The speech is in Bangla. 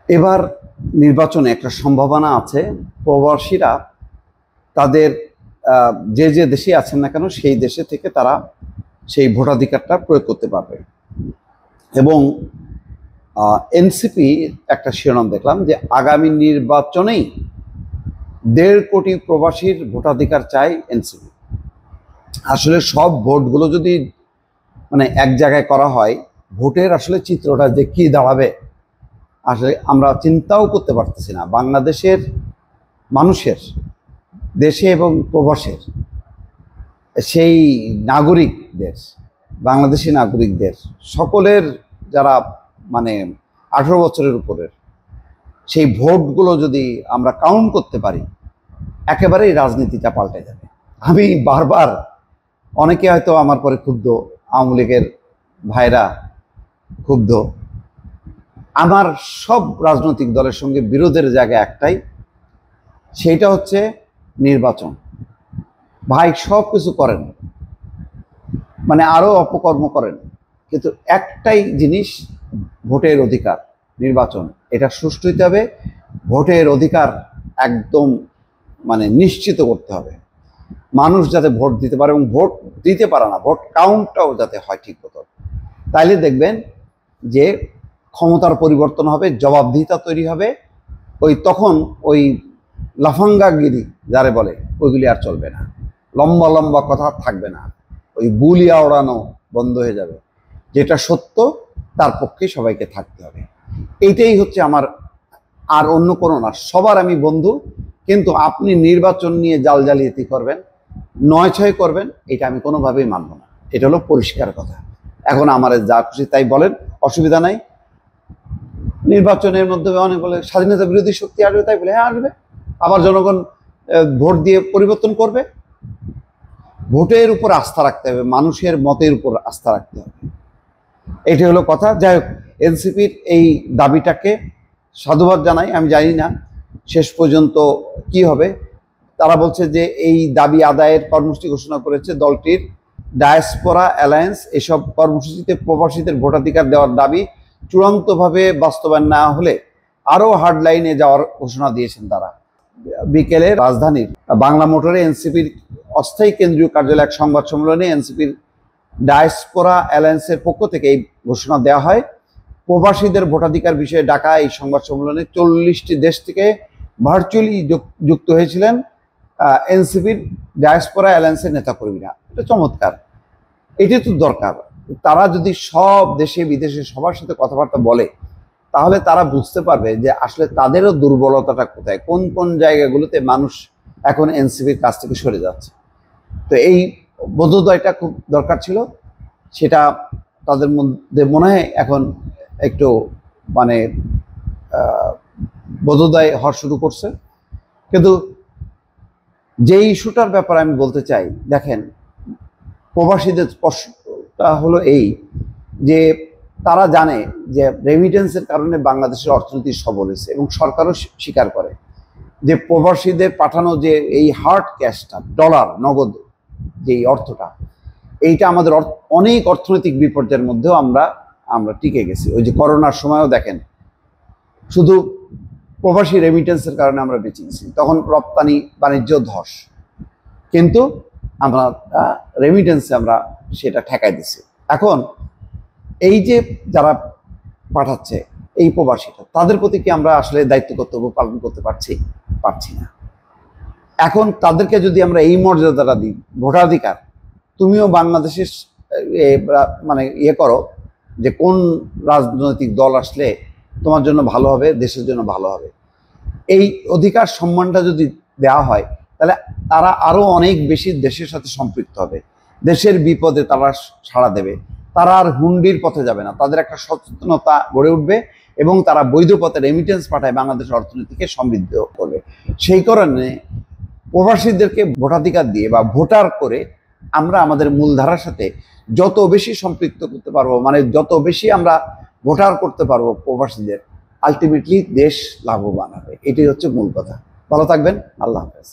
এবার নির্বাচনে একটা সম্ভাবনা আছে, প্রবাসীরা তাদের যে যে দেশে আছেন না কেন সেই দেশে থেকে তারা সেই ভোটাধিকারটা প্রয়োগ করতে পারবে। এবং এনসিপি একটা শিরোনাম দেখলাম যে আগামী নির্বাচনেই 1.5 কোটি প্রবাসীর ভোটাধিকার চায় এনসিপি। আসলে সব ভোটগুলো যদি মানে এক জায়গায় করা হয়, ভোটের আসলে চিত্রটা যে কি দাঁড়াবে আসলে আমরা চিন্তাও করতে পারতেছি না। বাংলাদেশের মানুষের, দেশে এবং প্রবাসের সেই নাগরিকদের, বাংলাদেশি নাগরিকদের সকলের যারা মানে 18 বছরের উপরের সেই ভোটগুলো যদি আমরা কাউন্ট করতে পারি, একেবারেই রাজনীতিটা পাল্টে যাবে। আমি বারবার, অনেকে হয়তো আমার পরে ক্ষুব্ধ, আওয়ামী লীগের ভাইরা ক্ষুব্ধ, আমার সব রাজনৈতিক দলের সঙ্গে বিরোধের জায়গা একটাই, সেইটা হচ্ছে নির্বাচন। ভাই সব কিছু করেন, মানে আরও অপকর্ম করেন, কিন্তু একটাই জিনিস, ভোটের অধিকার, নির্বাচন এটা সুষ্ঠু হতে হবে। ভোটের অধিকার একদম মানে নিশ্চিত করতে হবে, মানুষ যাতে ভোট দিতে পারে, এবং ভোট দিতে পারে না, ভোট কাউন্টটাও যাতে হয় ঠিক মতো। তাইলে দেখবেন যে ক্ষমতার পরিবর্তন হবে, জবাবদিহিতা তৈরি হবে। তখন ওই লাফাঙ্গাগিরি যারে বলে ওইগুলি আর চলবে না, লম্বা লম্বা কথা থাকবে না, ওই বুলিয়া ওড়ানো বন্ধ হয়ে যাবে। যেটা সত্য তার পক্ষে সবাইকে থাকতে হবে, এইটাই হচ্ছে আমার, আর অন্য কোনো না। সবার আমি বন্ধু, কিন্তু আপনি নির্বাচন নিয়ে জাল জালিয়াতি করবেন, 9-6 করবেন, এটা আমি কোনোভাবেই মানব না। এটা হলো পরিষ্কার কথা। এখন আমার যা খুশি তাই বলেন, অসুবিধা নাই। নির্বাচনের মধ্যে অনেক বলে স্বাধীনতা বিরোধী শক্তি আসবে, তাই বলে হ্যাঁ আসবে, আবার জনগণ ভোট দিয়ে পরিবর্তন করবে। ভোটের উপর আস্থা রাখতে হবে, মানুষের মতের উপর আস্থা রাখতে হবে, এটি হলো কথা। যাই হোক, এনসিপির এই দাবিটাকে সাধুবাদ জানাই। আমি জানি না শেষ পর্যন্ত কি হবে। তারা বলছে যে এই দাবি আদায়ের কর্মসূচি ঘোষণা করেছে দলটির ডায়াসপোরা অ্যালায়েন্স। এসব কর্মসূচিতে প্রবাসীদের ভোটাধিকার দেওয়ার দাবি চূড়ান্তভাবে বাস্তবায়ন না হলে আরও হার্ড লাইনে যাওয়ার ঘোষণা দিয়েছেন তারা। বিকেলে রাজধানীর বাংলা মোটরে এনসিপির অস্থায়ী কেন্দ্রীয় কার্যালয়ে এক সংবাদ সম্মেলনে এনসিপির ডায়াসপোরা অ্যালায়েন্সের পক্ষ থেকে এই ঘোষণা দেওয়া হয়। প্রবাসীদের ভোটাধিকার বিষয়ে ডাকা এই সংবাদ সম্মেলনে 40টি দেশ থেকে ভার্চুয়ালি যুক্ত হয়েছিলেন এনসিপির ডায়াসপোরা অ্যালায়েন্সের নেতাকর্মীরা। এটা চমৎকার, এটি তো দরকার। তারা যদি সব দেশে বিদেশে সবার সাথে কথাবার্তা বলে, তাহলে তারা বুঝতে পারবে যে আসলে তাদেরও দুর্বলতাটা কোথায়, কোন কোন জায়গাগুলোতে মানুষ এখন এনসিপির কাছ থেকে সরে যাচ্ছে। তো এই বোধোদয়টা খুব দরকার ছিল, সেটা তাদের মধ্যে মনে হয় এখন একটু মানে বোধোদয় হওয়া শুরু করছে। কিন্তু যে ইস্যুটার ব্যাপারে আমি বলতে চাই, দেখেন প্রবাসীদের স্পষ্টটা হলো এই যে তারা জানে যে রেমিটেন্সের কারণে বাংলাদেশের অর্থনীতি সবল হয়েছে, এবং সরকারও স্বীকার করে যে প্রবাসীদের পাঠানো যে এই হার্ড ক্যাশটা, ডলার নগদ যেই অর্থটা, এইটা আমাদের অনেক অর্থনৈতিক বিপর্যয়ের মধ্যেও আমরা টিকে গেছি। ওই যে করোনার সময়ও দেখেন শুধু প্রবাসী রেমিটেন্সের কারণে আমরা বেঁচে গেছি, তখন রপ্তানি বাণিজ্য ধস, কিন্তু আমরা রেমিটেন্সে আমরা সেটা ঠেকাই দিছি। এখন এই যে যারা পাঠাচ্ছে এই প্রবাসীটা, তাদের প্রতি কি আমরা আসলে দায়িত্ব কর্তব্য পালন করতে পারছি না। এখন তাদেরকে যদি আমরা এই মর্যাদাটা দিই, ভোটাধিকার, তুমিও বাংলাদেশের মানে করো যে কোন রাজনৈতিক দল আসলে তোমার জন্য ভালো হবে, দেশের জন্য ভালো হবে, এই অধিকার সম্মানটা যদি দেওয়া হয়, তাহলে তারা আরও অনেক বেশি দেশের সাথে সম্পৃক্ত হবে, দেশের বিপদে তারা সাড়া দেবে, তারা আর হুন্ডির পথে যাবে না, তাদের একটা সচেতনতা গড়ে উঠবে, এবং তারা বৈধ পথে রেমিটেন্স পাঠায় বাংলাদেশের অর্থনীতিকে সমৃদ্ধ করবে। সেই কারণে প্রবাসীদেরকে ভোটাধিকার দিয়ে বা ভোটার করে আমরা আমাদের মূলধারার সাথে যত বেশি সম্পৃক্ত করতে পারবো, মানে যত বেশি আমরা ভোটার করতে পারবো প্রবাসীদের, আলটিমেটলি দেশ লাভবান হবে। এটাই হচ্ছে মূল কথা। ভালো থাকবেন, আল্লাহ হাফেজ।